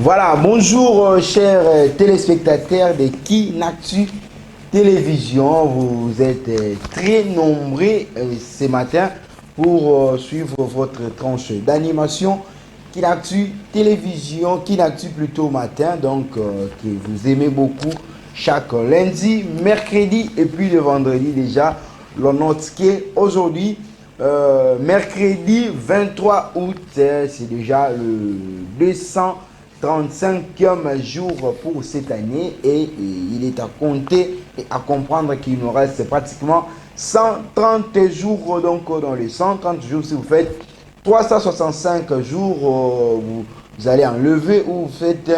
Voilà, bonjour chers téléspectateurs de Kinactu Télévision. Vous êtes très nombreux ce matin pour suivre votre tranche d'animation Kinactu Télévision, Kinactu plutôt matin, donc que vous aimez beaucoup chaque lundi, mercredi et puis le vendredi déjà. L'on note qu'aujourd'hui, mercredi 23 août, c'est déjà le 235e jour pour cette année et il est à compter et à comprendre qu'il nous reste pratiquement 130 jours. Donc dans les 130 jours, si vous faites 365 jours, vous allez enlever ou vous faites,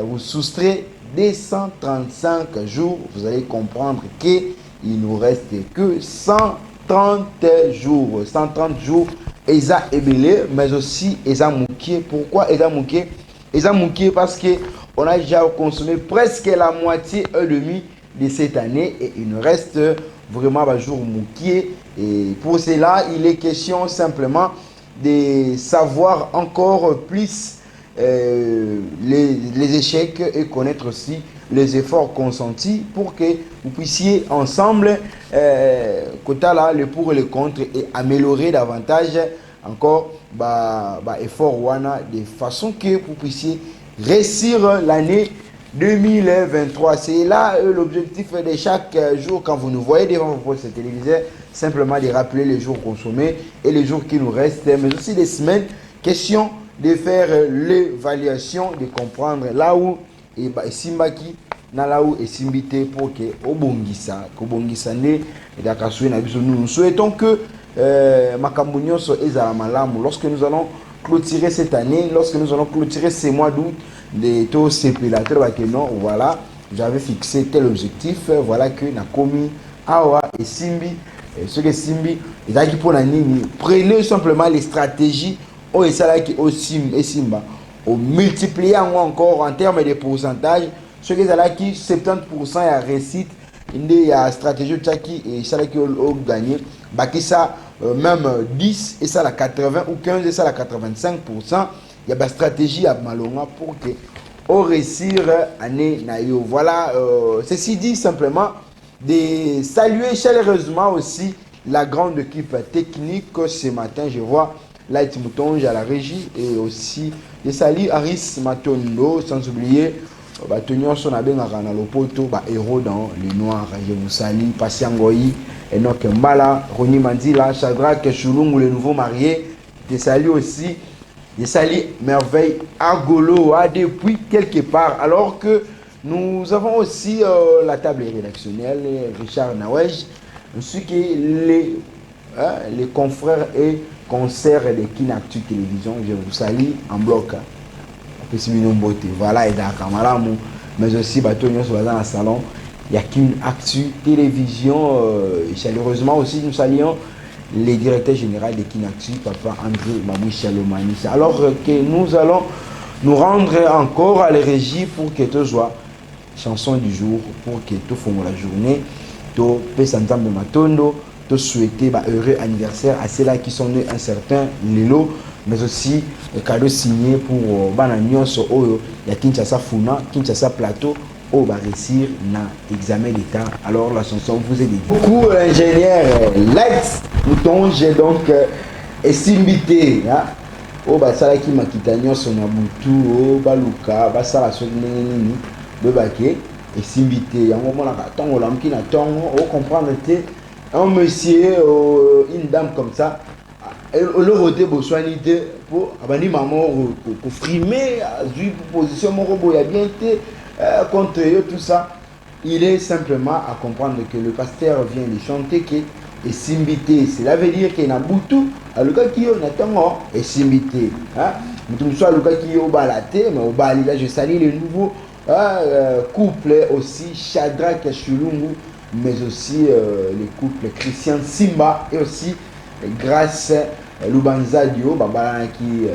vous soustrayez des 135 jours, vous allez comprendre qu'il nous reste que 130 jours. 130 jours, Eza Ebele, mais aussi Eza Mouké. Pourquoi Eza Mouké? Eza Mouké parce qu'on a déjà consommé presque la moitié et demi de cette année et il nous reste vraiment un jour Mouké. Et pour cela, il est question simplement de savoir encore plus les échecs et connaître aussi les efforts consentis pour que vous puissiez ensemble le pour et le contre et améliorer davantage encore effort wana de façon que vous puissiez réussir l'année 2023. C'est là l'objectif de chaque jour quand vous nous voyez devant vos postes téléviseurs, simplement de rappeler les jours consommés et les jours qui nous restent, mais aussi les semaines. Question de faire l'évaluation, de comprendre là où et simbaki na là où et simbité pour que obongisa ne dakaswe na biso. Nous souhaitons que makambo nyonso ezala malamu lorsque nous allons clôturer cette année, lorsque nous allons clôturer ces mois d'août, les taux sépilateurs que non, voilà, j'avais fixé tel objectif, voilà que na komi awa et simbi ce que simbi et daki pour la nini. Prenez simplement les stratégies au esalaki au simba au multiplier encore en termes de pourcentage ce que esalaki 70% ya réussite inde ya stratégie tchaki et esalaki au gagner bakisa même 10 et ça la 80 ou 15 et ça la 85%. Il y a une stratégie à malonga pour que au réussir année naïo. Voilà, ceci dit simplement de saluer chaleureusement aussi la grande équipe technique ce matin. Je vois Light Moutonge à la régie et aussi de saluer Aris Matondo, sans oublier Batonion Sonabenga na Lopoto, héros dans les noirs. Je vous salue, Patiangoyi, Enoch Mbala, Roni Mandila, Shadrach Chulungu, le nouveau marié. Je salue aussi, je salue Merveille Agolo depuis quelque part. Alors que nous avons aussi la table rédactionnelle, Richard Nawej, ainsi que les confrères et concerts de Kinactu Télévision. Je vous salue en bloc. Voilà, et Dakamaramou, mais aussi Batonio sur le salon. Il y a Kinactu Télévision. Chaleureusement aussi, nous saluons les directeurs généraux de Kinactu, Papa André Mamou Chalomani. Alors que nous allons nous rendre encore à la régie pour que tu sois chanson du jour, pour que tu fasses la journée, tu peux de Matondo, tu souhaiter heureux anniversaire à ceux-là qui sont nés un certain Lilo, mais aussi cadeau signé pour Bananyonso Oyo, il y a Kinshasa Funa, Kinshasa Plateau, au va réussir na examen d'état. Alors la chanson vous est dédiée. Beaucoup l'ingénieur Lex Moutonge donc estimbité au basala qui makitanion son abutu au baluka basala son nini bebake estimbité yango mona ka tongo lamki na tongo au comprendre un monsieur une dame comme ça le roté bosoanité pour abani maman pour frimer du position mon robot ya bien été contre eux tout ça. Il est simplement à comprendre que le pasteur vient de chanter que et simbité, cela veut dire qu'il y a beaucoup à le cas qui on attend et simbité nous soit le cas qui au balaté mais au bali là je salue le nouveau couple aussi Shadrach Chulungu, mais aussi le couple Christian Simba et aussi grâce Lubanza Dio Babala qui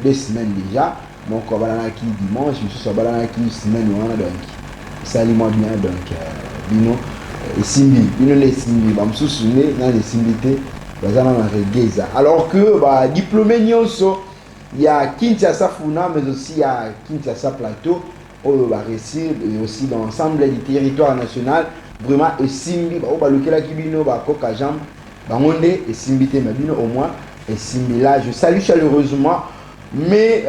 2 semaines déjà, donc Babala qui dimanche, je suis Babala qui semaine donc salut-moi bien donc bino et Simbi bino les Simbi ba msusuné dans les Simbité bazana na regeza alors que diplômé nyonso il y a Kinshasa Funa, mais aussi il y a Kinshasa Plateau, et aussi dans l'ensemble du territoire national. Vraiment, et Simbi, et Simbi, au moins, et Simbi là, je salue chaleureusement mes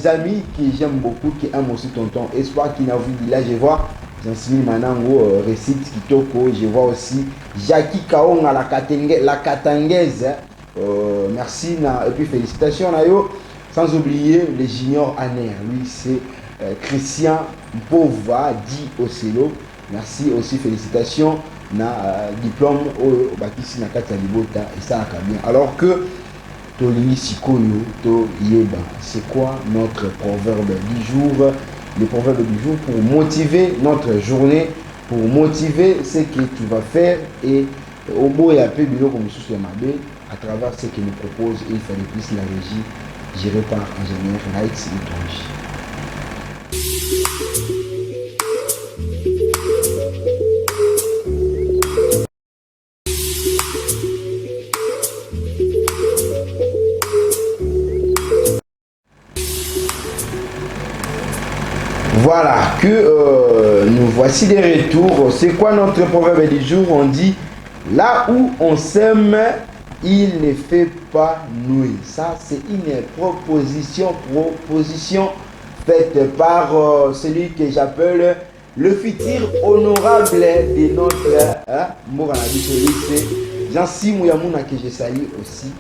amis qui j'aime beaucoup, qui aiment aussi Tonton Espoir, qui n'a vu là, je vois Jean-Simi Manango, Récite Kitoko, je vois aussi Jackie Kaonga, la Katangaise. Merci, et puis félicitations, Nayo. Sans oublier les juniors Aner, lui c'est Christian Bova, dit Ocelo. Merci aussi, félicitations. Na diplôme au Bakisi na Kata Libota et ça a bien. Alors que Tolini Sikoyo, To Yeba, c'est quoi notre proverbe du jour? Le proverbe du jour pour motiver notre journée, pour motiver ce que tu vas faire et au beau et à peu bilo comme sous Mabé à travers ce qu'il nous propose. Il fallait plus la régie gérée par ingénieur Lights Étrange. Voilà, que nous voici des retours. C'est quoi notre proverbe du jour? On dit, là où on sème, il ne fait pas nuit. Ça, c'est une proposition faite par celui que j'appelle le futur honorable de notre Moranabi. C'est Jean-Sim Mouyamouna que je salue aussi.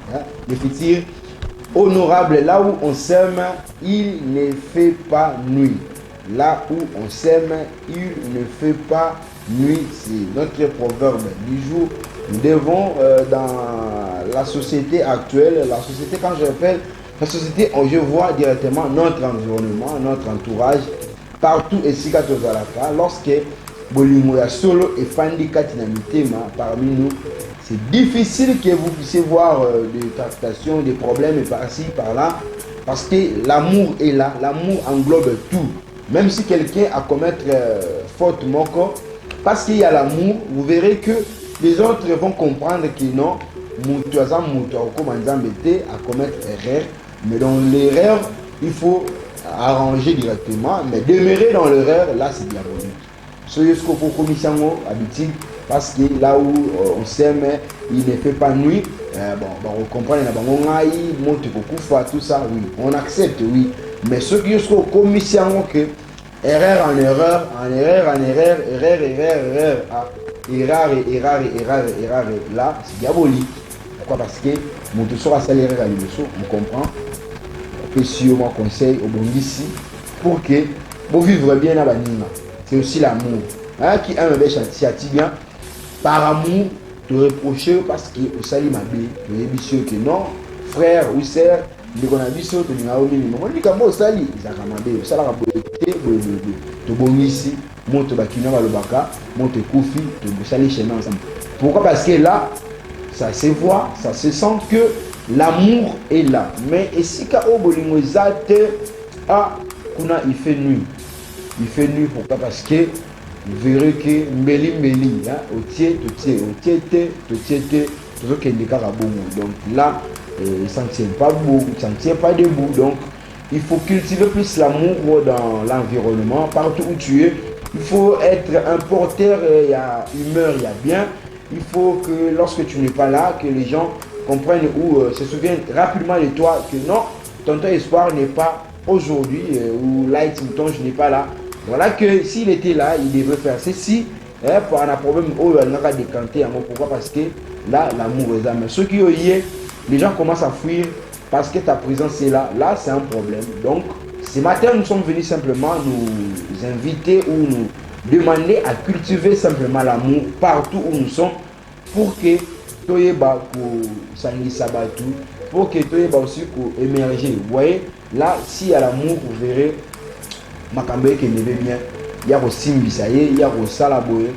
Le futur honorable, là où on sème, il ne fait pas nuit. Là où on sème, il ne fait pas nuit. C'est notre proverbe du jour. Nous devons, dans la société actuelle, la société, quand je rappelle, la société, je vois directement notre environnement, notre entourage, partout et si lorsque Bolimoya Solo et Fandi Katinamitéma parmi nous, c'est difficile que vous puissiez voir des captations, des problèmes par-ci, par-là, parce que l'amour est là, l'amour englobe tout. Même si quelqu'un a commettre faute moko, parce qu'il y a l'amour, vous verrez que les autres vont comprendre que non, à commettre erreur, mais dans l'erreur, il faut arranger directement, mais demeurer dans l'erreur, là c'est diabolique. Soyez ce qu'on commission habitude, parce que là où on s'aime, il ne fait pas nuit. On comprend, tout ça, oui, on accepte, oui. Mais ce qui est au commission que erreur en erreur, erreur, là, c'est diabolique. Pourquoi? Parce que mon tout sera salaire à l'immersion, on comprend. Que si on conseille au bon d'ici, pour que vous vivre bien à l'anima. C'est aussi l'amour. Qui aime bien, par amour, te reprocher parce que au sali ma bé, tu es ambitieux que non, frère ou sœur, de qu'on a vu ça, tu n'as pas oublié. On dit qu'à moi au sali, ils ont commandé, ça l'a rapporté, tu bon ici, monte bakina balobaka, monte koufi, tu sali chez nous ensemble. Pourquoi? Parce que là, ça se voit, ça se sent que l'amour est là. Mais ici, quand on bolingo zate, kuna il fait nuit. Il fait nuit pourquoi? Parce que vous verrez que mbeli donc là ça ne tient pas beau, ça ne tient pas debout. Donc il faut cultiver plus l'amour dans l'environnement, partout où tu es. Il faut être un porteur, il y a humeur, il y a bien. Il faut que lorsque tu n'es pas là, que les gens comprennent ou se souviennent rapidement de toi que non, tonton Espoir n'est pas aujourd'hui, ou Light Mouton, je n'ai pas là. Voilà que s'il était là, il devrait faire ceci. Pour un problème, il n'a décanté. Pourquoi? Parce que là, l'amour est là. Mais ceux qui y est, les gens commencent à fuir parce que ta présence est là. Là, c'est un problème. Donc, ce matin, nous sommes venus simplement nous inviter ou nous demander à cultiver simplement l'amour partout où nous sommes pour que Toyeba pour Sangi Sabatu, pour que Toyeba aussi pour émerger. Vous voyez, là, s'il y a l'amour, vous verrez. Makambe qui ne veut bien, il y a aussi Mbisaye, il y a aussi Salaboye,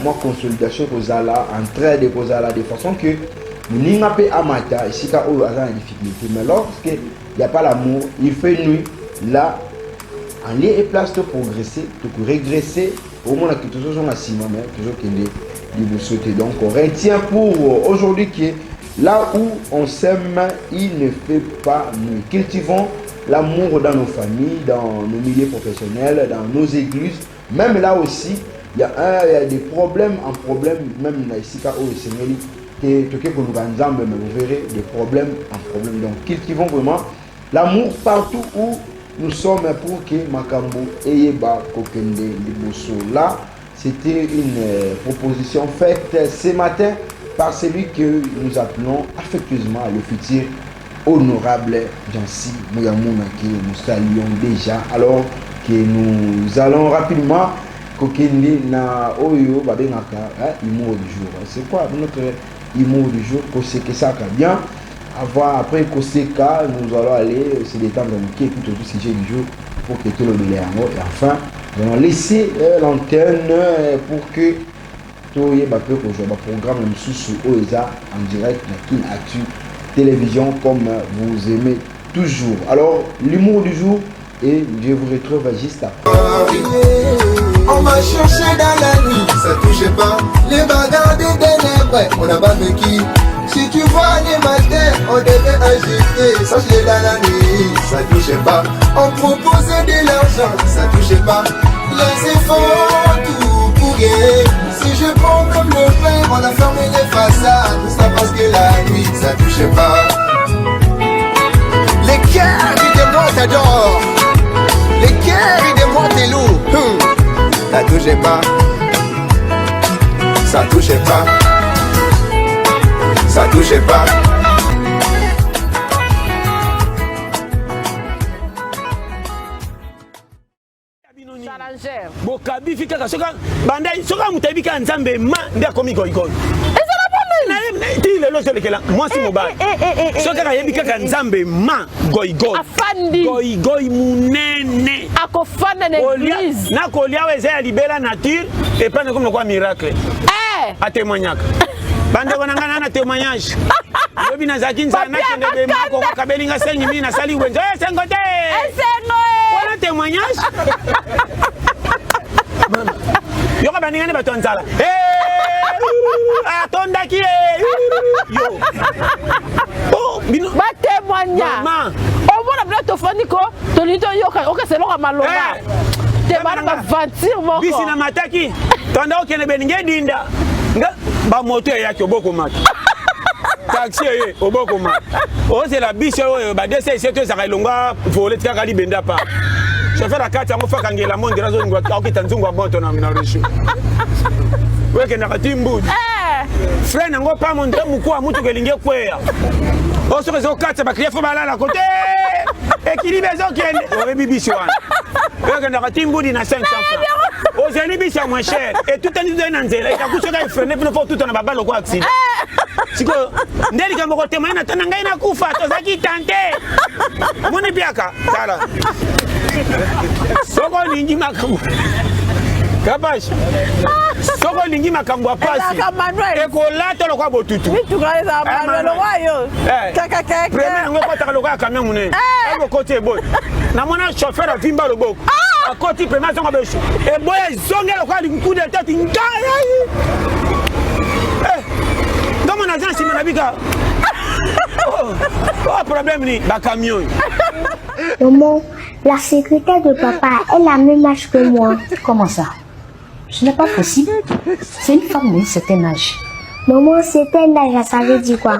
moi consolidation Kozala, entraide de Kozala, de façon que nous n'avons pas amata, ici quand on a une difficulté, mais lorsqu'il n'y a pas l'amour, il fait nuit, là, en lieu et place de progresser, de régresser, au moins que toujours on a 6 mois, mais toujours qu'il est sauter. Donc on retient pour aujourd'hui que Là où on s'aime, il ne fait pas nuit. Cultivons l'amour dans nos familles, dans nos milieux professionnels, dans nos églises. Même là aussi, il y a des problèmes en problème, même ici, au Seigneur, vous verrez des problèmes en problème. Donc, cultivons vraiment l'amour partout où nous sommes pour que Makambo Eyeba Kokende Liboso. Là, c'était une proposition faite ce matin par celui que nous appelons affectueusement le futur honorable Jansi Mouyamouna, que nous saluons déjà. Alors que nous allons rapidement Kokende na Oyo Babenaka, humour du jour. C'est quoi notre humour du jour? Koseke Saka bien. Après Koseka, nous allons aller se détendre qui écoute le sujet du jour pour que tout le monde. Et enfin, nous allons laisser l'antenne pour que tout le programme sous OESA en direct dans Kin Actu Télévision comme vous aimez toujours. Alors, l'humour du jour et je vous retrouve juste après. On m'a cherché dans la nuit, ça touchait pas. Les bagarres des ténèbres, on a barbecue. Si tu vois les matins, on devait agiter. Ça je l'ai dans la nuit, ça touchait pas. On proposait de l'argent, ça touchait pas. Les efforts, tout pour gagner. Si je prends comme le pain, on a fermé les façades. Tout ça parce que la nuit, ça touchait pas. Les cœurs, dis-moi, t'adores. Les cœurs, dis-moi, t'es lourd. Ça touchait pas. Ça touchait pas. Ça touchait pas. Bokabi fika soka bandai soka mutabika nzambe ma ndia komi goigoi. Ti lelo solekela mwasi mobali. Soka kayebika ka nzambe ma goigoi. Afandi. Goigoi munene. Akofanda na église. Na kolia weze ya libela nature et pas comme quoi miracle. A témoignage. Bande konanga na témoignage. Lobi na zakin za na kende be mako kwa kabelinga senyi mimi na sali wenzo. Sengote. Sengo. Wala témoignage. Yoka baningane batonzala. Atonda ki yo. Oh, bino ba témoignage. O bona blato foniko, to lito yoka, oka selonga malonga. Te bana ba ventir moko. Bisi na mataki. Tonda okene beninge dinda. Nga ba moto yake oboko mata. Taxi ye oboko mata. O c'est la biche oyo ba dese seto za kalonga volet kaka libenda pa. Chauffeur à 4 ans, faut qu'il la monte dans zone qui t'en zunga bon ton ami na rechu. Ouais que na katimbu. Frère nango pas monter muko amutu kelinge kwea. O so que 4 ba kriya fo bala la côté. Équilibre zo kende. O bibi swan. Ouais que na katimbu na 500 francs. O zeli bi moins cher et tout en dans nzela ita kusoka freiner pour tout na baba loko accident. Siko ndeli kama ko témoin na tananga ina kufa to zaki tante. Moni biaka sala. Soko lingi makambo. Kabash. Soko lingi makambo apasi. Eko lato lokwa botutu. Tu kaza Manuel wayo. Kaka kaka. Premier ngo kota lokwa camion mune. Eko côté boy. Na mona chauffeur a vimba loboko. A côté premier zonga besho. E boy zonga lokwa coup de tête ngaya. Dans mon agence il m'a bika. Oh problème ni ba camion. Maman, la secrétaire de papa est la même âge que moi. Comment ça? Ce n'est pas possible. C'est une femme d'un certain âge. Maman, certain âge, ça veut dire quoi?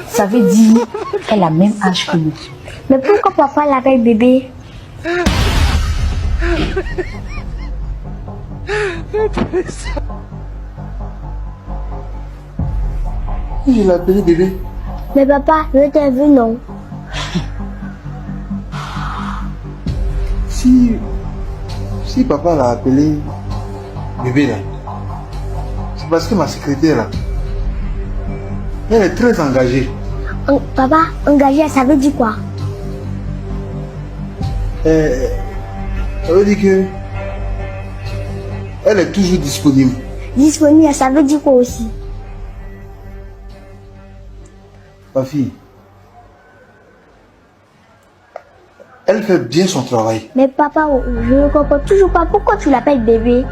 Ça veut dire qu'elle a le même âge que nous. Mais pourquoi papa l'appelle bébé? Il l'a appelé bébé. Mais papa, je t'ai vu, non? Si papa l'a appelé bébé là, c'est parce que ma secrétaire là, elle est très engagée. Papa, engagée, ça veut dire quoi? Ça veut dire que elle est toujours disponible. Disponible, ça veut dire quoi aussi? Ma fille, elle fait bien son travail. Mais papa, je ne comprends toujours pas pourquoi tu l'appelles bébé.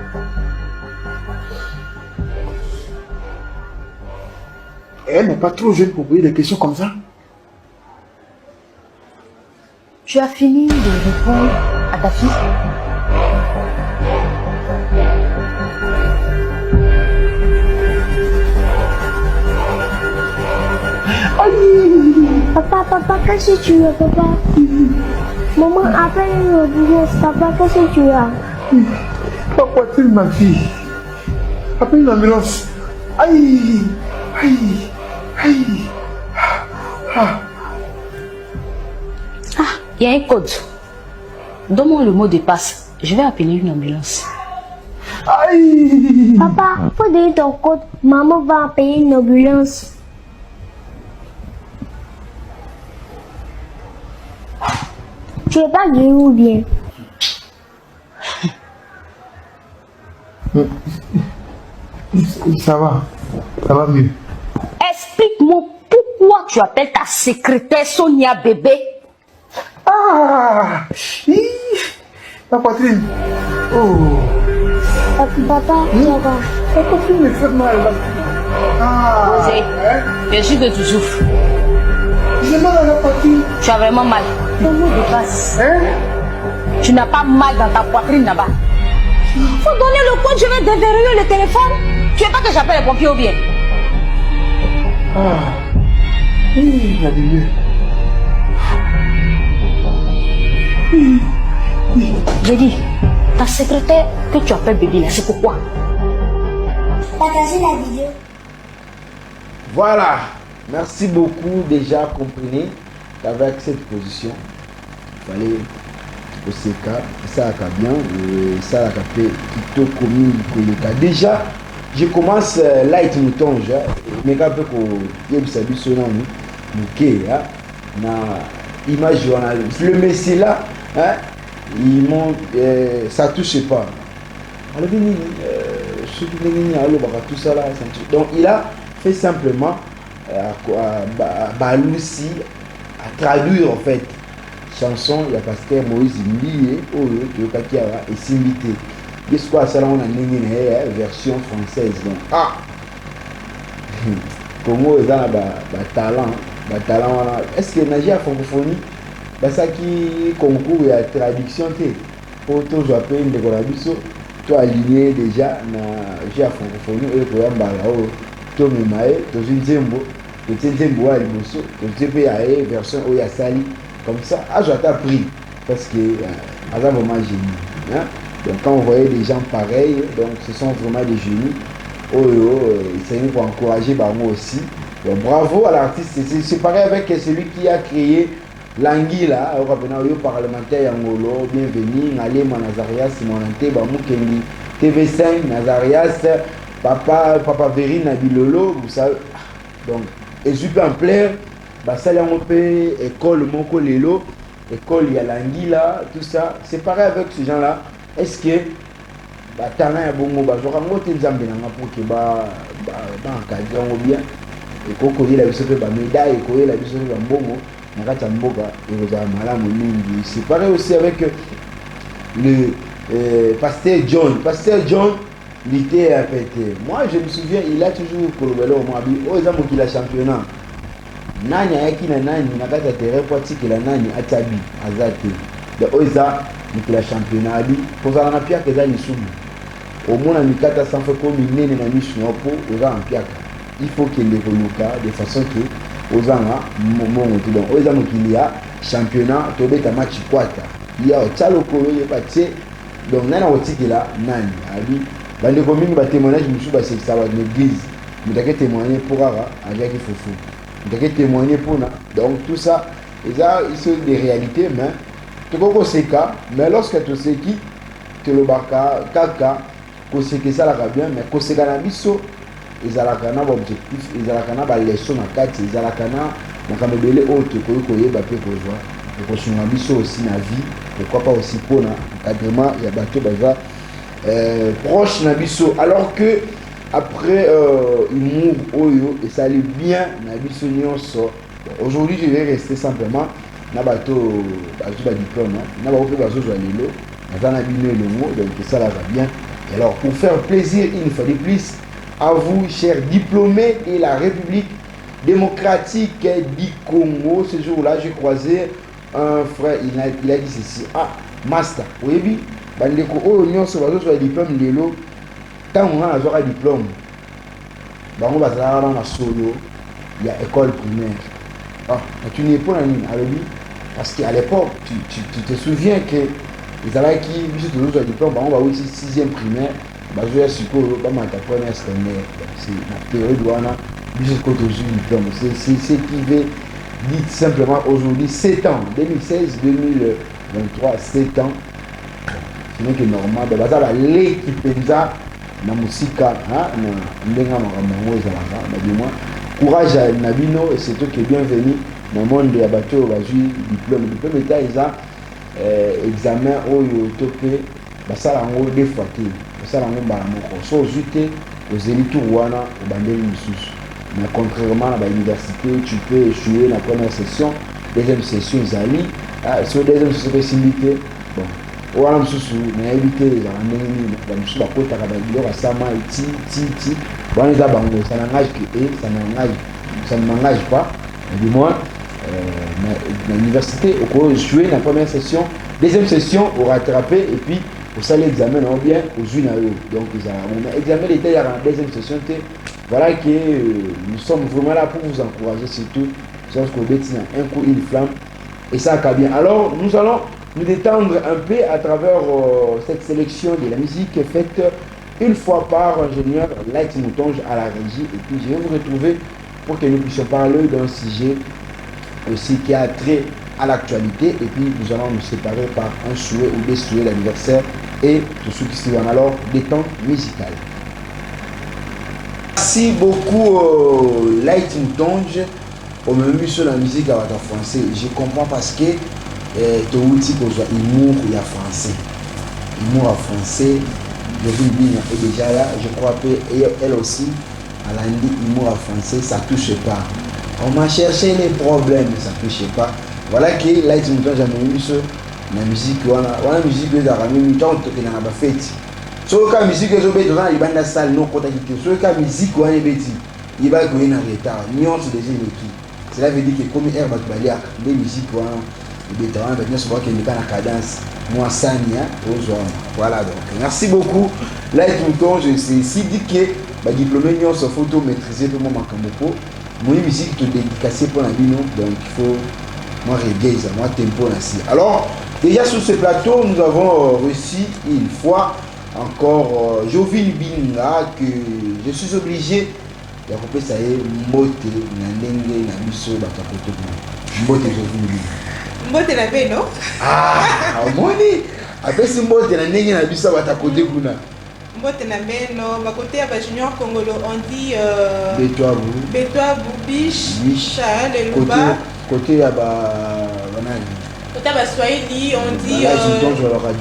Elle n'est pas trop jeune pour poser des questions comme ça. Tu as fini de répondre à ta fille? Papa, qu'est-ce que tu as, papa? Maman appelle une ambulance. Papa, qu'est-ce que tu as? Ma poitrine, ma fille. Appelle une ambulance. Aïe, aïe, aïe. Ah. Il y a un code. Donne-moi le mot de passe. Je vais appeler une ambulance. Aïe. Papa, faut donner ton code. Maman va appeler une ambulance. Tu es pas guéri ou bien? Ça va mieux. Explique-moi pourquoi tu appelles ta secrétaire Sonia bébé. Ah, hi, ma poitrine. Oh. Papa, ça va. Ta poitrine me fait mal. Ah. José, je suis que tu souffres. J'ai mal à la poitrine. Tu as vraiment mal. Ton mot de passe. Hein? Tu n'as pas mal dans ta poitrine là-bas. Faut donner le code, je vais déverrouiller le téléphone. Tu veux pas que j'appelle les pompiers ou bien? Ah. Il a mieux. J'ai dit, ta secrétaire que tu appelles bébé là, c'est pourquoi? Partagez la vidéo. Voilà, merci beaucoup déjà, comprenez qu'avec cette position, il fallait au CK, ça a bien, ça a fait tout commis. Déjà, je commence light mouton, mais quand il y a eu son nom, na image journaliste. Le messie là, hein, ils m'ont, ça touche pas. Alors, tout ça là, donc il a fait simplement Balousi à traduire en fait chanson il y a pasteur Moïse Mbiye et Simbité. Qu'est-ce que ça on a une version française donc Congo est dans talent est-ce que nager à francophonie ça qui concourt à traduction pour tout je appelle une décoration toi aligné déjà na à francophonie et pour un to memae to zinzembo to nzembo à liboso to tpe ya version o ya sali comme ça je t'ai pris parce que azan vraiment génie hein? Donc quand on voyait des gens pareils donc ce sont vraiment des génies c'est pour encourager moi aussi donc bravo à l'artiste c'est pareil avec celui qui a créé Languila au parlementaire Angolo bienvenue Ngalema Nazarias Simonante Bamukendi TV5 Nazarias Papa Véry Nabilolo, vous savez. Donc, exemplaire, ça y a un peu école Moko Lelo, école Yalangila, tout ça. C'est pareil avec ces gens-là. Est-ce que talent est bon, je vais pour que encadrer bien. Et qu'on connaît la vie de la médaille, et qu'on connaît la vie de la bongo, c'est pareil aussi avec le pasteur John. Pasteur John, il était pété. Moi, je me souviens, il a toujours colobé au Moabi. Oh, ils ont qu'il a championnat. Nani a qui na nani na kata terrain pour que la nani a tabi azate. De oiza qu'il a championnat bi. Pour ça, on a pire que ça ni soubu. Au moins, on a mis 400 fois comme il n'est na mission pour oza en pire. Il faut qu'il les renuka de façon que oza na mon donc oiza qu'il y a championnat to beta match kwata. Il y a tchalo kolo ye patie. Donc nana otiki là nani abi bande commune ba témoignage musu ba c'est ça ba l'église mutake témoigner pour ara avec fofu mutake témoigner pour na donc tout ça ils sont des réalités mais tu comprends c'est cas mais lorsque tu sais qui te le baka kaka ko c'est que ça la bien mais ko c'est kana biso ezalaka na objectif ezalaka na ba leçon na kati ezalaka na kamebele autre ko yeba pe ko voir et ko sunga biso aussi na vie pourquoi pas aussi pour na encadrement ya bato baza proche Nabiso alors que après humour oyo et ça allait bien Nabiso nyonso aujourd'hui je vais rester simplement na bato ba diplôme na ba ope bazo zo lelo na bino le mot donc ça là va bien et alors pour faire plaisir il fallait plus à vous chers diplômés et la République démocratique du Congo. Ce jour-là, j'ai croisé un frère, il a dit ceci. Ah, master, oui, bandeko, oh, on sur le diplôme de l'eau. Tant on a un diplôme, on va dans la solo, il y a école primaire. Ah, tu n'es pas parce qu'à l'époque, tu te souviens que les élèves qui visent le diplôme, on va aussi 6e primaire, je suppose que c'est la période où on a jusqu'au diplôme. C'est ce qui veut dire simplement aujourd'hui 7 ans, 2016, 2023, 7 ans. C'est que normal, l'équipe penza na musika na ndenga makambo ezalaka courage à Nabino et c'est toi qui est bienvenu dans le monde de bateau bazui diplôme était ça examen oyo topé basala ngo deux fois te basala ngo mbala moko so zute aux élites wana au bandeli misusu mais contrairement à l'université tu peux échouer la première session deuxième session zali sur deuxième session de simité bon wana misusu na éviter les ndenge ba misusu bakotaka ba biloko sama ti wana eza bango ça n'engage que ça ne m'engage pas du moins à l'université au jouer la première session deuxième session au rattraper et puis au salle examen on bien aux une donc on a examiné l'été dans la deuxième session voilà que nous sommes vraiment là pour vous encourager surtout parce qu'on détient un coup une flamme et ça va bien. Alors nous allons nous détendre un peu à travers cette sélection de la musique faite une fois par ingénieur Light Moutonge à la régie et puis je vais vous retrouver pour que nous puissions parler d'un sujet aussi qui a trait à l'actualité et puis nous allons nous séparer par un souhait ou des souhaits d'anniversaire et tout ce qui se va alors détente musicale. Merci beaucoup Light Moutonge au même sur la musique à votre français. Je comprends parce que tu outil pour humour il y a français. Humour en français, je vis bien et déjà là, je crois qu'elle aussi, elle a dit humour en français, ça touche pas. On m'a cherché les problèmes, ça touche pas. Voilà que là, ils ont jamais eu ça. La musique, on a musique de la musique, on a pas fait. Sur la musique, ils ont fait dans la salle, non, quand sur la musique, on a bêti. Il va gagner en retard. Nyon, c'est déjà une équipe. Cela veut dire que comme Herbe Baliak, des musiques, les vétérans, ils vont qu'il n'y a pas la cadence. Moi, Sania, aux hommes. Voilà donc. Merci beaucoup. Là, tout le temps, je sais si dit que le diplômé, ils ont sa photo maîtrisée pour moi, Makamoko. Moi, musique, tu es dédicacé pour la vie, donc il faut. Moi, reggae, moi, tempo, ainsi. Alors, déjà sur ce plateau, nous avons reçu une fois encore Jovin Binga, que je suis obligé de couper ça y est, Mbote, Nandenge, Nabiso, Batakoto, Mbote, Jovin Binga. Mbote la paix, non? Ah, on dit, après c'est Mbote, Nandenge, Nabiso, Batakoto, Mbote na beno, ba côté ya junior congolo, on dit Betoa Biche, le Luba. Côté à Côté à Swahili, on dit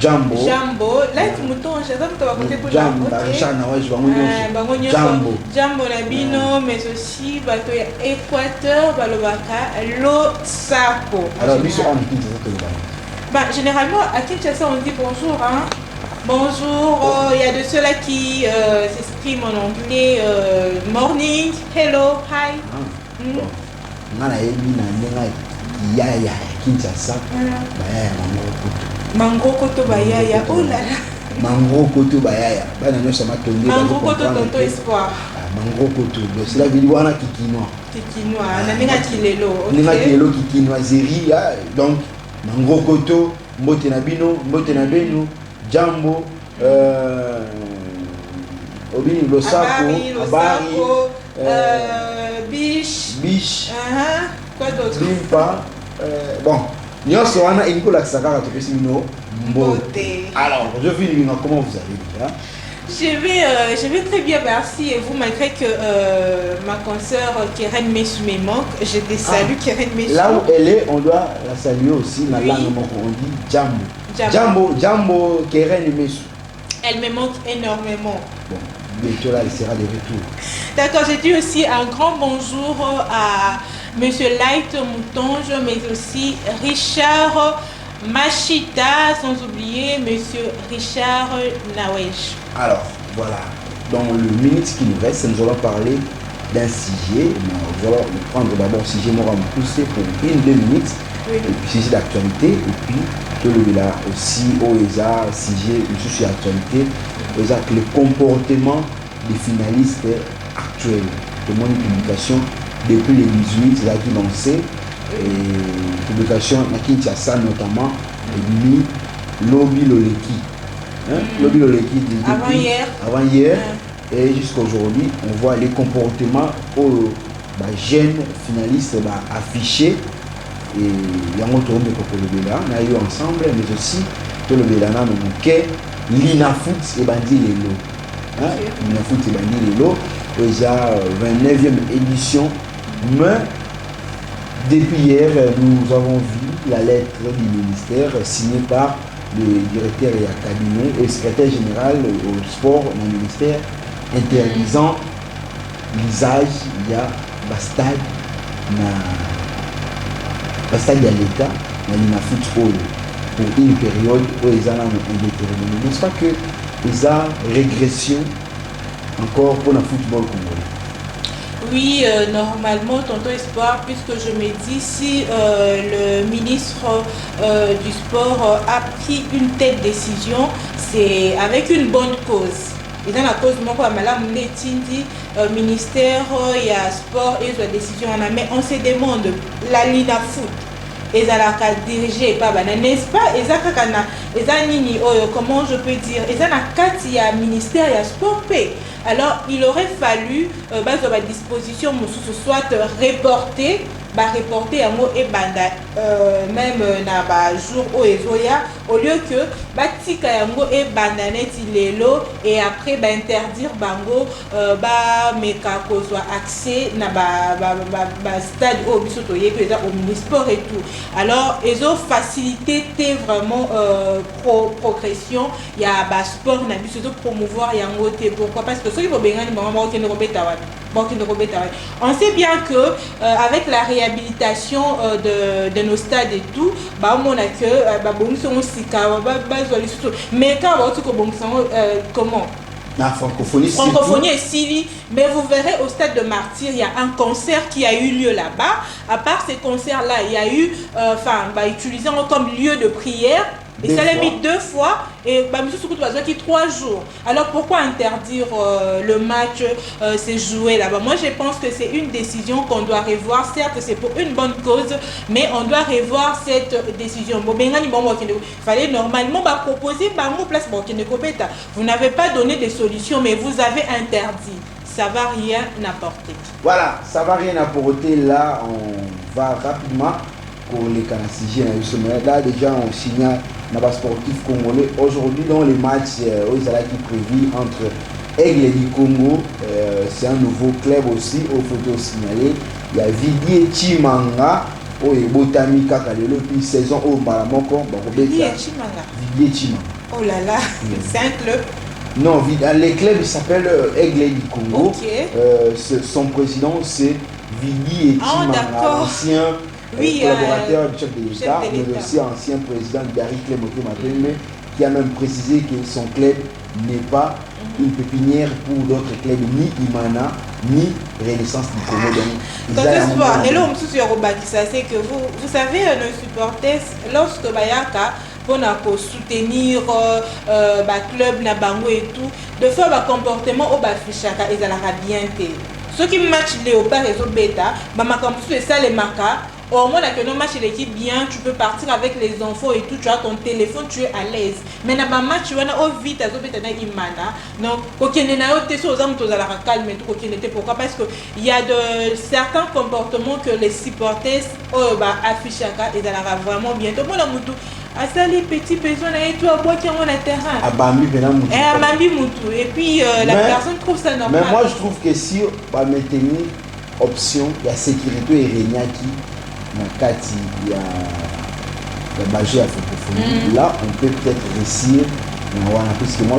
Jambo. Jambo. Là, tu mouton, je sais pas côté pour Jambo. Jambo. Jambo Nabino, mais aussi bateau Équateur, Balobaka, Losako. Alors, lui, c'est en Kinshasa. Généralement, à Kinshasa, on dit bonjour. Hein. Bonjour, il y a de ceux-là qui s'expriment en anglais. Morning, hello, hi. Yaya Kinshasa Mango Koto Bayaya, oh là là. Mango Koto Bayaya, Mango Koto Tonto Espoir. Mango Koto, c'est la vidéo qui kinois. Kikinois, Namina Kilelo. Namina Kilelo kikinois, Zeri, donc Mango Koto, Mbote Nabino, Mbote Nabeno, Jambo, Obini Losako, Abari, Biche, quoi d'autre? Limpa, bon, nous sommes à Nicolas Sakara, tu peux dire Mbote. Alors, je vais dire comment vous allez déjà. Je vais très bien, merci. Et vous, malgré que ma consoeur Keren Messu me manque, je te salue Keren Messu. Là où elle est, on doit la saluer aussi, la langue, on dit Jambo. Jambo Keren Messu. Elle me manque énormément. Bon. Bientôt là, il sera de retour. D'accord, j'ai dit aussi un grand bonjour à Monsieur Light Moutonge, mais aussi Richard Machita, sans oublier Monsieur Richard Nawesh. Alors, voilà. Dans le minute qui nous reste, nous allons parler d'un sujet. Nous allons prendre d'abord sujet Mora Moussé pour 1-2 minutes, et puis sujet d'actualité, et puis tout le là aussi au ESA, sujet, je suis actualité, ESA, le comportement des finalistes actuels. De mon publication depuis les 18, c'est là qui lancé, et publication à Kinshasa notamment, et Lobby Loleki. Lobby Loleki avant hier. Et jusqu'à aujourd'hui, on voit les comportements aux jeunes finalistes affichés. Et il y a un autre homme pour le Béla, on a eu ensemble, mais aussi tout le Béla, on a l'INAFOOT et Bandi Lelo. L'INAFOOT et Bandi Lelo, déjà 29e édition. Mais depuis hier, nous avons vu la lettre du ministère signée par le directeur et cabinet et secrétaire général au sport dans le ministère, interdisant l'usage il y a stade à l'État dans l'INAFOOT pour une période où ils ont indéterminée. N'est-ce pas que ils ont régression encore pour le football congolais? Oui, normalement, tonton Espoir, puisque je me dis, si le ministre du sport a pris une telle décision, c'est avec une bonne cause. Et dans la cause, moi, ministère, il y a sport et la décision, mais on se demande, la LINAFOOT, ils ont dirigé, n'est-ce pas? Comment je peux dire? Ils ont un ministère, il y a sport. Alors, il aurait fallu, la disposition, soit reporter un mot et même na jour au Ezoya, au lieu que batika yango et bandanet lelo et après interdire bango meka ko soit accès na stade au bisoto yeke au Omnisport et tout. Alors ils ont facilité vraiment progression il y a sport na bisoto promouvoir yango te. Pourquoi? Parce que ceux qui vont bengani maman qui ne robeta on sait bien que avec la réhabilitation de nos stades et tout, on a que mais quand comment la francophonie est Sili, mais vous verrez au stade de Martyr, il y a un concert qui a eu lieu là-bas. À part ces concerts-là, il y a eu, utilisant comme lieu de prière. Et ça l'a mis 2 fois et qui 3 jours. Alors pourquoi interdire le match se jouer là-bas? Moi je pense que c'est une décision qu'on doit revoir. Certes c'est pour une bonne cause, mais on doit revoir cette décision. Il fallait normalement proposer place. Vous n'avez pas donné de solution, mais vous avez interdit. Ça ne va rien apporter. Voilà, ça ne va rien apporter. Là on va rapidement pour les canassigés. Là déjà on signale les sportifs congolais. Aujourd'hui dans les matchs qui prévu entre Aigle du Congo, c'est un nouveau club aussi, au photo signalé. Il y a Vidier Chimanga, au Botami Kakalelo, puis saison au Malamoko. Vidier Chimanga. Oh là là, c'est un club. Non, les clubs s'appellent Aigle du Congo. Okay. Son président c'est Vidier Chimanga, ancien collaborateur du chef de l'État, mais aussi ancien président Gary Clémoto Mapembe, qui a même précisé que son club n'est pas une pépinière pour d'autres clubs, ni Imana, ni Renaissance du Congo. C'est que vous savez, nos supporters, lorsque Bayaka, pour soutenir le club na bango et tout, de faire un comportement au Bafichaka, ils allaient bien. Ceux qui matchent Léopard et Zobeta, c'est ça les marques. Au moins, que nos matchs l'équipe bien, tu peux partir avec les enfants et tout, tu as ton téléphone, tu es à l'aise. Mais dans un match, tu as vite à Zobeta na Imana. Donc, pourquoi? Parce qu'il y a de certains comportements que les supporters affichent et ça vraiment bien. Donc, ça les petits besoins et tout à boire qui ont le terrain. Et puis la personne trouve ça normal. Mais moi je trouve que si on maintenir option, il y a sécurité et Renyaki, il y a Bagé à francophonie. Là on peut peut-être réussir. Parce que moi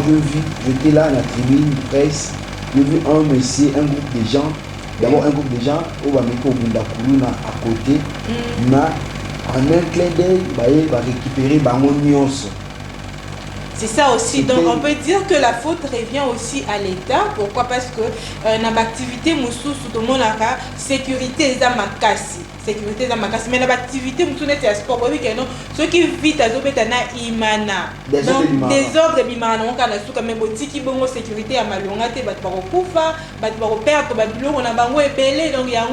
j'étais là dans la tribune presse, j'ai vu un monsieur, un groupe de gens. D'abord un groupe de gens, on va mettre au Bundakuluna à côté. En un clin d'œil, va récupérer Bango Nyonso. C'est ça aussi. Donc on peut dire que la faute revient aussi à l'État. Pourquoi? Parce que dans l'activité Moussou, tout le monde a sécurité et makasi. Sécurité et makasi. Mais dans l'activité Moussou, il y a sport. Ceux qui vivent à Zobetana Imana. Donc désordre Bimana. On a quand même qui bon sécurité à Malonga, Batbaro Koufa, Batbaro Perte, Batbilo, on a bango et belé. Donc il y a un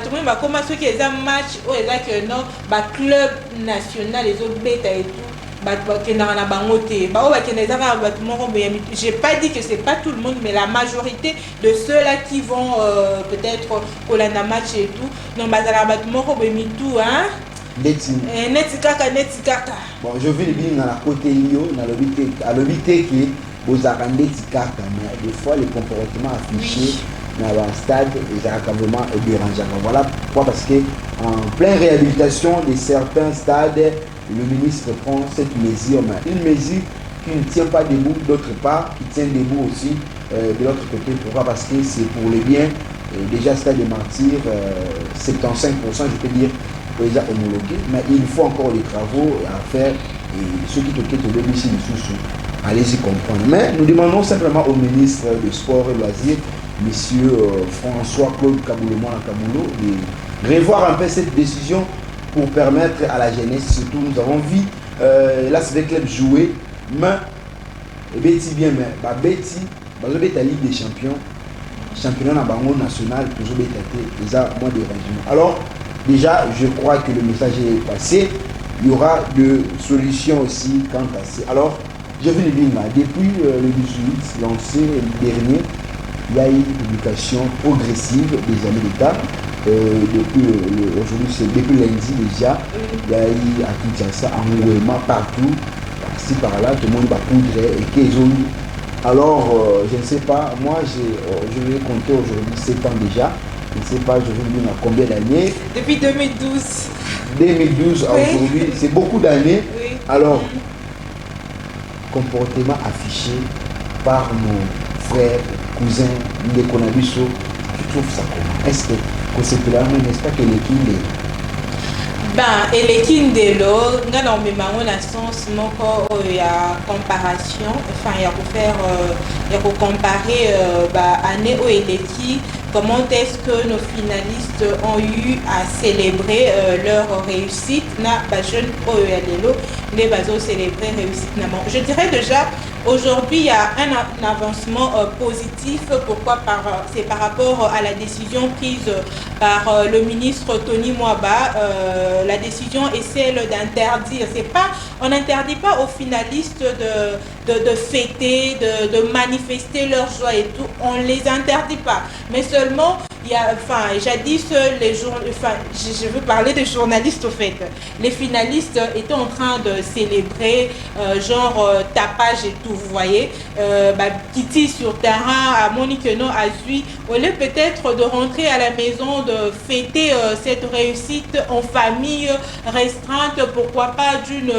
tout le monde comme ceux qui ont un match ou que non, club national, les autres bêta et tout. J'ai pas dit que c'est pas tout le monde, mais la majorité de ceux-là qui vont peut-être Kolanda match et tout, non, bon, je vais le dire dans la côté Lio, dans le vité qui aux arrandés mais des fois les comportements affichés dans le stade ils sont vraiment dérangeants. Voilà pourquoi, parce que en pleine réhabilitation de certains stades, le ministre prend cette mesure, mais une mesure qui ne tient pas debout, d'autre part, qui tient debout aussi de l'autre côté. Pourquoi? Parce que c'est pour le bien. Déjà, Stade des Martyrs, 75%, je peux dire, déjà homologué, mais il faut encore des travaux à faire. Et ceux qui t'occupent de ici, allez-y comprendre. Mais nous demandons simplement au ministre du Sport et Loisirs, monsieur François-Claude Kaboulou, de revoir un peu cette décision pour permettre à la jeunesse, surtout nous avons vu là c'est des clubs jouer, mais Betty bien, mais Betty, la Ligue des Champions, championnat national, toujours Betty, moins de règlements. Alors, déjà, je crois que le message est passé, il y aura de solutions aussi quant à ça. Alors, je vais le dire là, depuis le 18, lancé le dernier, il y a eu une publication progressive des années d'État. Depuis aujourd'hui, c'est depuis lundi déjà, il y a eu à Kinshasa, à Mouema, partout, par-ci par-là, tout le monde va poudre et qu'ils ont eu. Alors, je ne sais pas, moi je vais compter aujourd'hui 7 ans déjà, je ne sais pas, je vais dire à combien d'années. Depuis 2012. 2012 à aujourd'hui, c'est beaucoup d'années. Oui. Alors, comportement affiché par nos frères, cousins, les Konabiso, tu trouves ça comment? Est-ce que n'est-ce pas que l'équipe ben, et l'équipe de l'eau, nous avons un sens il y a comparation, enfin il y a pour faire, il y a pour comparer année où l'équipe, comment est-ce que nos finalistes ont eu à célébrer leur réussite, na jeune les bases célébrer réussite. Je dirais déjà aujourd'hui il y a un avancement positif. Pourquoi? C'est par rapport à la décision prise par le ministre Tony Mwaba. La décision est celle d'interdire. On n'interdit pas aux finalistes de fêter, de manifester leur joie et tout. On ne les interdit pas. Mais seulement, il y a, jadis, je veux parler des journalistes au fait. Les finalistes étaient en train de célébrer, tapage et tout, vous voyez. Kitty sur terrain, à Monique No, à Zui, au lieu peut-être de rentrer à la maison, de fêter cette réussite en famille restreinte, pourquoi pas d'une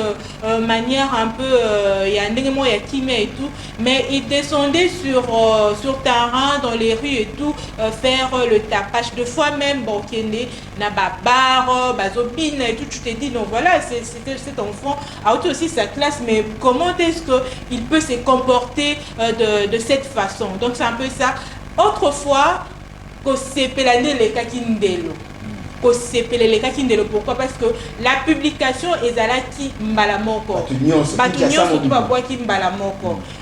manière un peu, il y a un élément, il y a Kimé et tout, mais ils descendaient sur terrain, dans les rues et tout, faire le tapage. De fois même, bon, qui est né, Nababar, Bazobine et tout, tu te dis, non, voilà, c'était cet enfant, a aussi sa classe, mais comment est-ce qu'il peut se comporter de cette façon? Donc c'est un peu ça. Autrefois, que c'est l'année les kakindelo. Pourquoi? Parce que la publication est à la qui mbalamoko.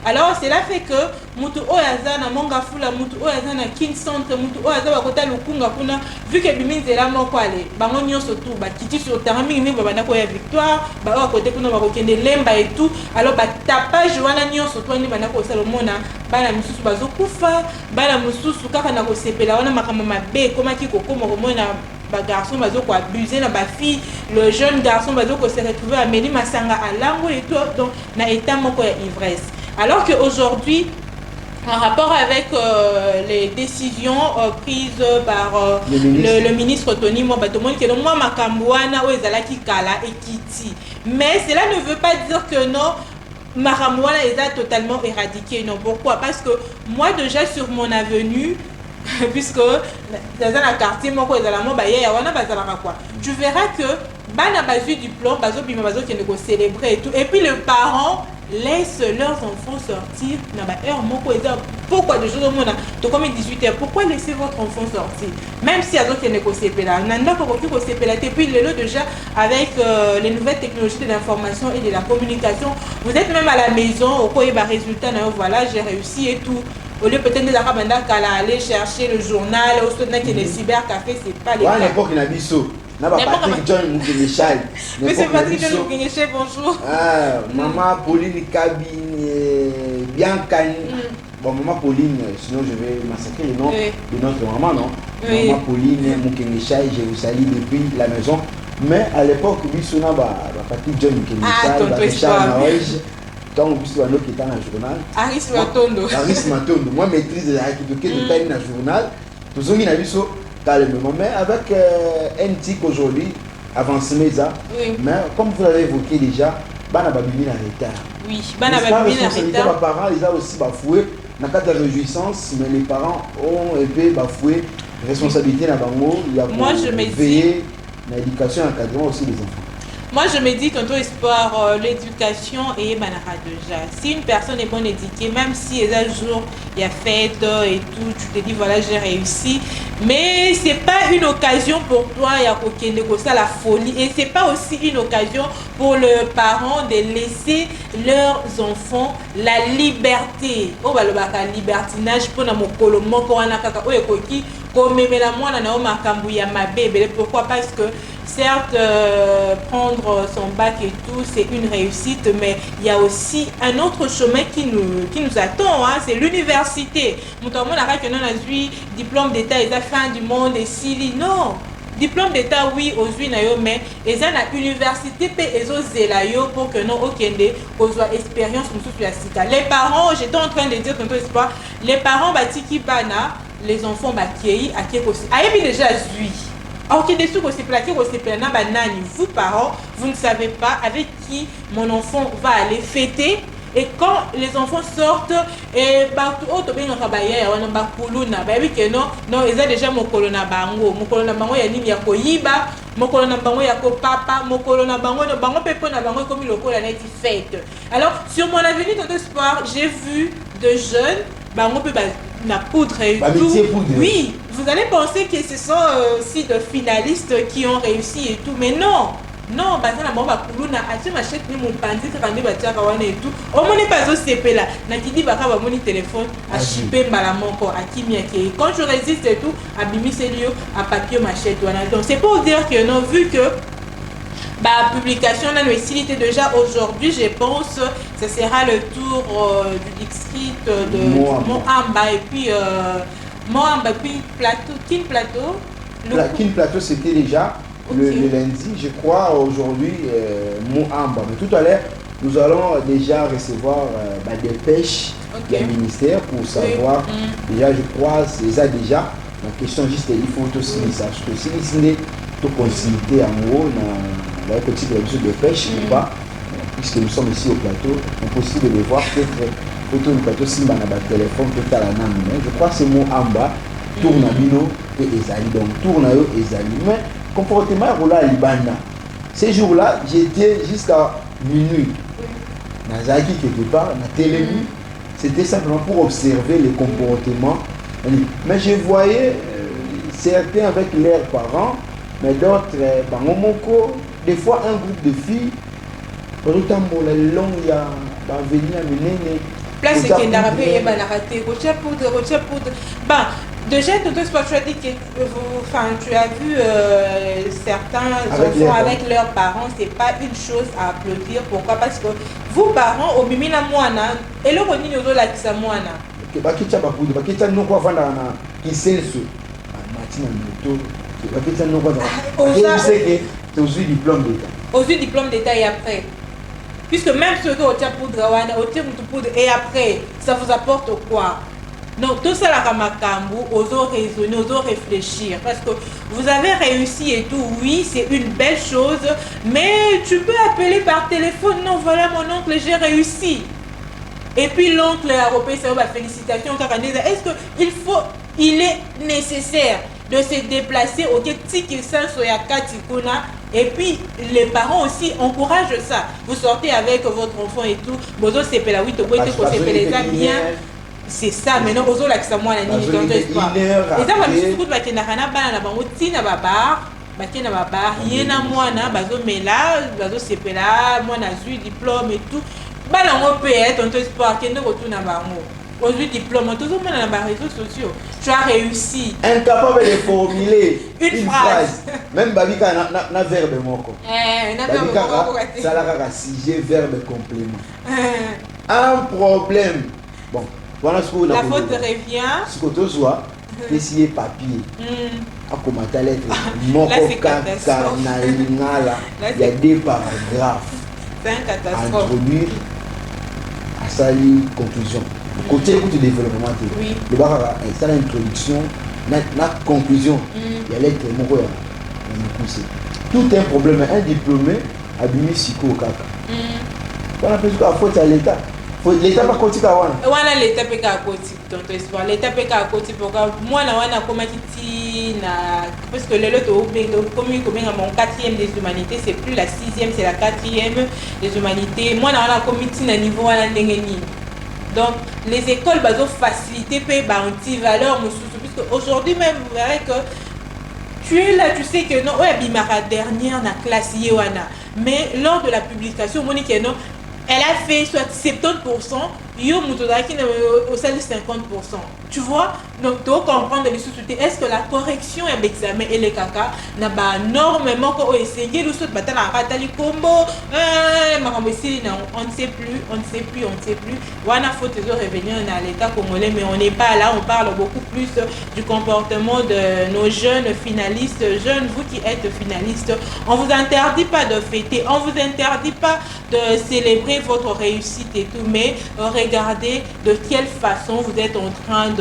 Alors cela fait que mutu oyazana monga fula mutu oyazana king centre mutu oyaza bakota lukunga kuna vu que biminze la moko ale bango nyonso tout ba kiti sur terrain mingi babana ko ya victoire ba wa côté kuna ba kokende lemba et tout. Alors ba tapage wana nyonso to ni bana ko salomona bana misusu bazokufa bana mususu kaka na ko sepela wana makama mabe komaki kokoma komona ba garçon bazo ko abuser na ba fille, le jeune garçon bazo ko se retrouver à Meli Masanga à Lango et tout, donc na état moko ya ivresse. Alors que aujourd'hui, en rapport avec les décisions prises par le ministre Tony Mwaba, mais cela ne veut pas dire que non, Maramouana est totalement éradiqué. Non, pourquoi? Parce que moi déjà sur mon avenue, puisque dans un quartier, tu verras que bana basu diplôme, bazo bima bazo qui ne célébrer et tout, et puis le parent laissent leurs enfants sortir. Pourquoi des choses au monde, comme 18h, pourquoi laisser votre enfant sortir? Même si il y a des CPLA, et puis déjà avec les nouvelles technologies de l'information et de la communication, vous êtes même à la maison, au cours des résultats, voilà, j'ai réussi et tout. Au lieu peut-être de aller chercher le journal, au lieu de les cybercafés, c'est pas les cas. À l'époque, il y a Bisso. Patrick John Moukénéchal. Monsieur Patrick John Moukénéchal, bonjour. Maman Pauline Cabine, Bianca. Bon, maman Pauline, sinon je vais massacrer le nom de notre maman, non? Maman Pauline Moukénéchal, Jérusalem depuis la maison. Mais à l'époque, Bisso, Patrick John Moukénéchal, quand on puisse voir qui est dans le journal. Aris Matondo. Aris Matondo. Moi, maîtrise la qui est dans le journal. Tout ce qui n'a vu ça calmement. Mais avec un tic aujourd'hui, avancé Mesa. Mais comme vous l'avez évoqué déjà, Bana Babini en retard. Oui, Bana Babini en retard. Les parents, ils ont aussi bafoué. Dans le cadre de réjouissance, mais les parents ont un peu bafoué. Responsabilité dans le bango. Il y a pour veiller l'éducation et l'encadrement aussi des enfants. Moi, je me dis qu'en tout sport, l'éducation est manara déjà. Si une personne est bien éduquée, même si il y a un jour, il y a fête et tout, tu te dis, voilà, j'ai réussi. Mais ce n'est pas une occasion pour toi, il y a la folie. Et ce n'est pas aussi une occasion pour les parents de laisser leurs enfants la liberté. Oh, bah, le libertinage pour mon colomo, pour un akaka, oh, et comme la moi, pourquoi? Parce que certes, prendre son bac et tout, c'est une réussite, mais il y a aussi un autre chemin qui nous attend, hein, c'est l'université. Notamment, on a eu diplôme d'État, et la fin du monde, et Sili, non. Diplôme d'État, oui, aux mais ils ont l'université, ils ont pour que nous, qu'on soit expérience, les parents, j'étais en train de dire que les parents, les enfants, qui déjà zui. Alors qu'il est sûr que c'est plaqué, vous parents, vous ne savez pas avec qui mon enfant va aller fêter. Et quand les enfants sortent, et non, ils ont déjà mon colonna bango, mon colonna bango yani yako yiba, mon colonna bango yako papa, mon colonna bango no bango pepo na bango comme le colonna est fête. Alors sur mon avenir de sport, j'ai vu de jeunes bango pe na poudre et tout. Oui, vous allez penser que ce sont aussi de finalistes qui ont réussi et tout, mais non. Non, parce que la bombe à Koulouna, tu m'achètes mon panty, tu vas dire et tout. Au moins, pas au CP là. Nakidi baka va mon téléphone, à chipper malamonko, à Kimiake. Quand je résiste et tout, à Bimi Selio, à papier machette. Donc, c'est pour dire que non, vu que la publication de l'utilité déjà aujourd'hui, je pense, ce sera le tour du district de Moamba et puis Moamba, puis plateau, Kin Plateau. Kin Plateau, c'était déjà. Le lundi, je crois, aujourd'hui, Moamba. Mais tout à l'heure, nous allons déjà recevoir des pêches du ministère pour savoir. Déjà, je crois, c'est ça déjà. La question juste, il faut aussi ça. Parce que si vous consulter en haut, dans la petite de pêche ou pas, puisque nous sommes ici au plateau, on est possible de voir peut-être le plateau si on a un téléphone, peut-être à la name. Je crois que c'est Moamba, Tournabino et Ezali. Donc, Tournayo et Ezali. Mais, comportement à Libana. Ces jours-là, j'étais jusqu'à minuit. Nazaki quelque part, na télévision. C'était simplement pour observer les comportements. Mais je voyais certains avec leurs parents, mais d'autres, des fois un groupe de filles. Place qui est d'arrêter, déjà, tu as dit que tu as vu certains enfants avec leurs parents, c'est pas une chose à applaudir. Pourquoi? Parce que vous, parents, au Mimina Moana, et le Roni Yodo la Kisamoana. Aux diplôme d'État et après. Puisque même ceux qui ont poudre et après, ça vous apporte quoi? Non, tout ça, la Ramakambu, osons raisonner, osons réfléchir. Parce que vous avez réussi et tout, oui, c'est une belle chose. Mais tu peux appeler par téléphone, non, voilà mon oncle, j'ai réussi. Et puis l'oncle européen, c'est une félicitation. Est-ce qu'il est nécessaire de se déplacer au Tiki San Soyaka Tikuna Et puis, les parents aussi encouragent ça. Vous sortez avec votre enfant et tout. Bozo c'est la oui, to boite ko c'est les bien. C'est ça. Maintenant, bozo la que moi la nuit dans l'espoir. Et ça va juste tout ba tena kana bana na bango tina ba bar. Bakena ba bar. Yena mwana bazo mela, bazo sepela, mwana zui diplôme et tout. Bana ngo peut être dans espoir kende ko tuna bango. Aujourd'hui, diplôme, tout le monde dans les réseaux sociaux. Tu as réussi. Incapable de formuler une phrase. Même Babika n'a verbe moko. Babika, ça l'a sujet, verbe, complément. Un problème. Bon, voilà ce qu'on a. La faute revient. Ce que tu vois, essayer papier. À comment ta lettre. Moko il y a des paragraphes. C'est un catastrophe. Introduire à sa conclusion. Côté du développement, oui. Le bar c'est l'introduction, la conclusion. Il y a l'être mourir. Tout un problème, un diplômé a mis psycho au caca. On a fait ce faute à l'État. L'État pas continuer à voir. Wana l'État peut qu'à côté dans espoir. L'État peut qu'à côté pour que moi na wana comment ti na parce que le lot comme mon 4e des humanités, c'est plus la 6e, c'est la 4e des humanités. Moi na wana comité na niveau wana ndengeni. Donc, les écoles ont facilité par anti-valeur, puisque aujourd'hui même, vous verrez que tu es là, tu sais que non, ouais, Bimara dernière na classe Yewana, mais lors de la publication, Monique, non, elle a fait soit 70%, yo Moutodaki au sein de 50%. Tu vois, donc tu dois comprendre les sous-soutés. Est-ce que la correction et l'examen et les caca n'a pas énormément essayé le saut de bataille à Ratali Combo, on ne sait plus, on ne sait plus, on ne sait plus. Wana faut toujours revenir à l'État congolais, mais on n'est pas là, on parle beaucoup plus du comportement de nos jeunes finalistes. Jeunes, vous qui êtes finalistes, on ne vous interdit pas de fêter, on ne vous interdit pas de célébrer votre réussite et tout, mais regardez de quelle façon vous êtes en train de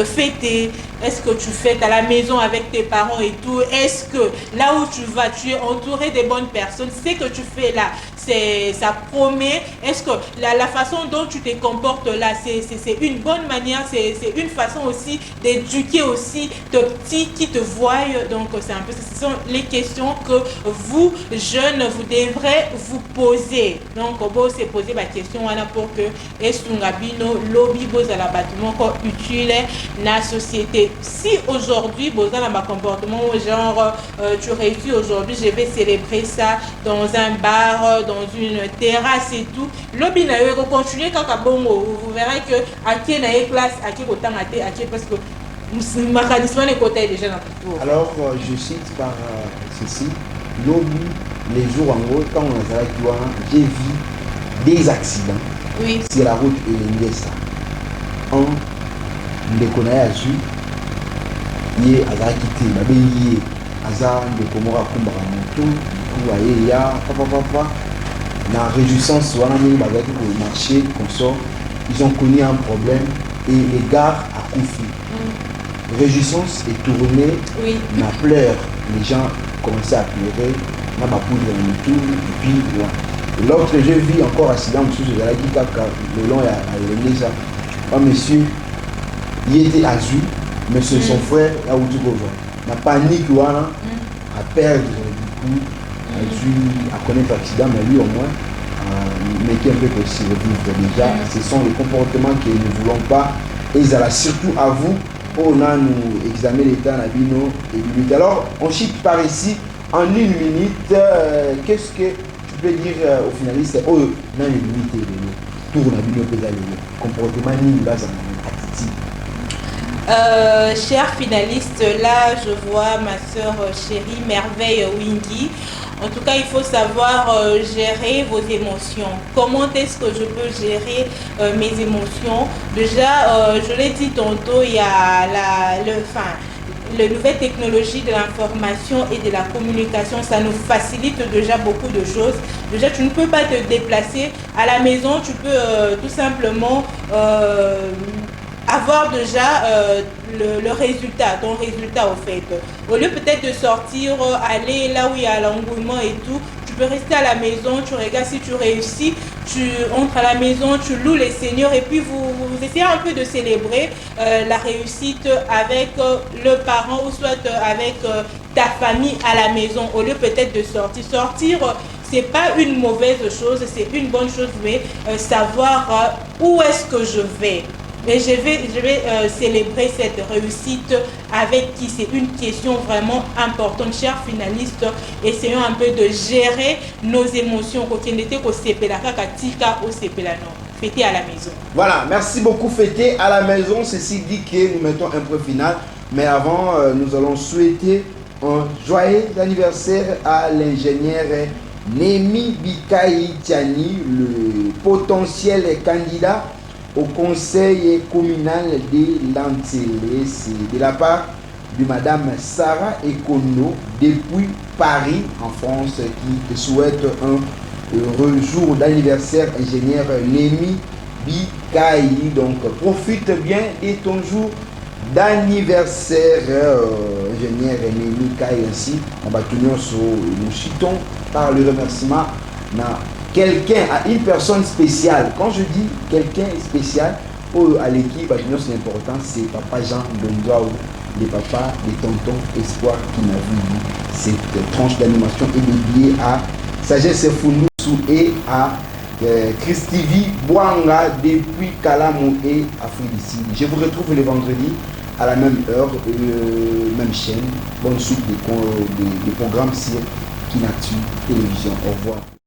fêter. Est-ce que tu fêtes à la maison avec tes parents et tout? Est-ce que là où tu vas, tu es entouré des bonnes personnes? C'est que tu fais là, ça promet. Est-ce que la façon dont tu te comportes là, c'est une bonne manière, c'est une façon aussi d'éduquer aussi tes petits qui te voient. Donc c'est un peu, ce sont les questions que vous, jeunes, vous devrez vous poser. Donc bon, c'est poser la question pour que Esungabino lobby boza la bâtiment utile la société. Si aujourd'hui boza na comportement genre tu réussis aujourd'hui, je vais célébrer ça dans un bar, dans une terrasse et tout, lobby na yo continuer quand bongo, vous verrez que à qui na classe à qui autant à qui parce que mécanisme les côtés déjà dans tout. Alors je cite par ceci, lobby les jours en gros quand on a j'ai vu des accidents. Oui. Sur la route Elengesa. Un, les connaît à Zu, il est à quitté, il est à de Komora Kumbara Moto, ou à Eya, papa, la réjouissance, on a mis le marché, consort, ils ont connu un problème et les gares à conflit. Réjouissance est tournée, oui. On a pleuré, les gens commençaient à pleurer, on a ma poudre dans le tout, et puis voilà. L'autre, je vis encore accident, monsieur, je l'ai dit, le long à l'église, un monsieur, il était à Zu, mais c'est son frère, là où tu vois. La panique, voilà, à perdre, du coup, à Zu, à connaître l'accident, mais lui au moins, mais qui est un peu possible vivre déjà. Ce sont les comportements que nous ne voulons pas, et ils allaient surtout à vous, on a nous examiné l'état, Nabino et limite. Alors, on chiffre par ici, en une minute, qu'est-ce que tu peux dire aux finalistes, oh, non, les limites, tout on a vu le comportement ni là, attitude. Chers finalistes, là je vois ma soeur chérie Merveille Wingy. En tout cas, il faut savoir gérer vos émotions. Comment est-ce que je peux gérer mes émotions? Déjà, je l'ai dit tantôt, il y a les nouvelles technologies de l'information et de la communication, ça nous facilite déjà beaucoup de choses. Déjà, tu ne peux pas te déplacer à la maison, tu peux tout simplement avoir déjà le résultat, ton résultat au fait. Au lieu peut-être de sortir, aller là où il y a l'engouement et tout, tu peux rester à la maison, tu regardes si tu réussis, tu entres à la maison, tu loues les seigneurs et puis vous essayez un peu de célébrer la réussite avec le parent ou soit avec ta famille à la maison au lieu peut-être de sortir. Sortir, c'est pas une mauvaise chose, c'est une bonne chose, mais savoir où est-ce que je vais. Et je vais célébrer cette réussite avec qui? C'est une question vraiment importante. Chers finalistes, essayons un peu de gérer nos émotions. Fêter à la maison. Voilà, merci beaucoup. Fêter à la maison, ceci dit que nous mettons un point final. Mais avant, nous allons souhaiter un joyeux anniversaire à l'ingénieur Némi Bikaï Tiani, le potentiel candidat au conseil communal de l'Antélé. C'est de la part de Madame Sarah Ekono depuis Paris en France qui te souhaite un heureux jour d'anniversaire, ingénieur Némi Bikaï. Donc profite bien de ton jour d'anniversaire, ingénieur Némi Bikaï. Ainsi, on va tenir sur nous chitons par le remerciement quelqu'un, à une personne spéciale. Quand je dis quelqu'un spécial, à l'équipe, c'est important, c'est Papa Jean Dondoao, les papas, les tontons Espoir qui m'a vu. Cette tranche d'animation est dédiée à Sagesse Fundoussou et à Christivi Bouanga depuis Kalamou et Afrique du Sud. Je vous retrouve le vendredi à la même heure, même chaîne. Bonne suite des programmes sur Kinatu Télévision. Au revoir.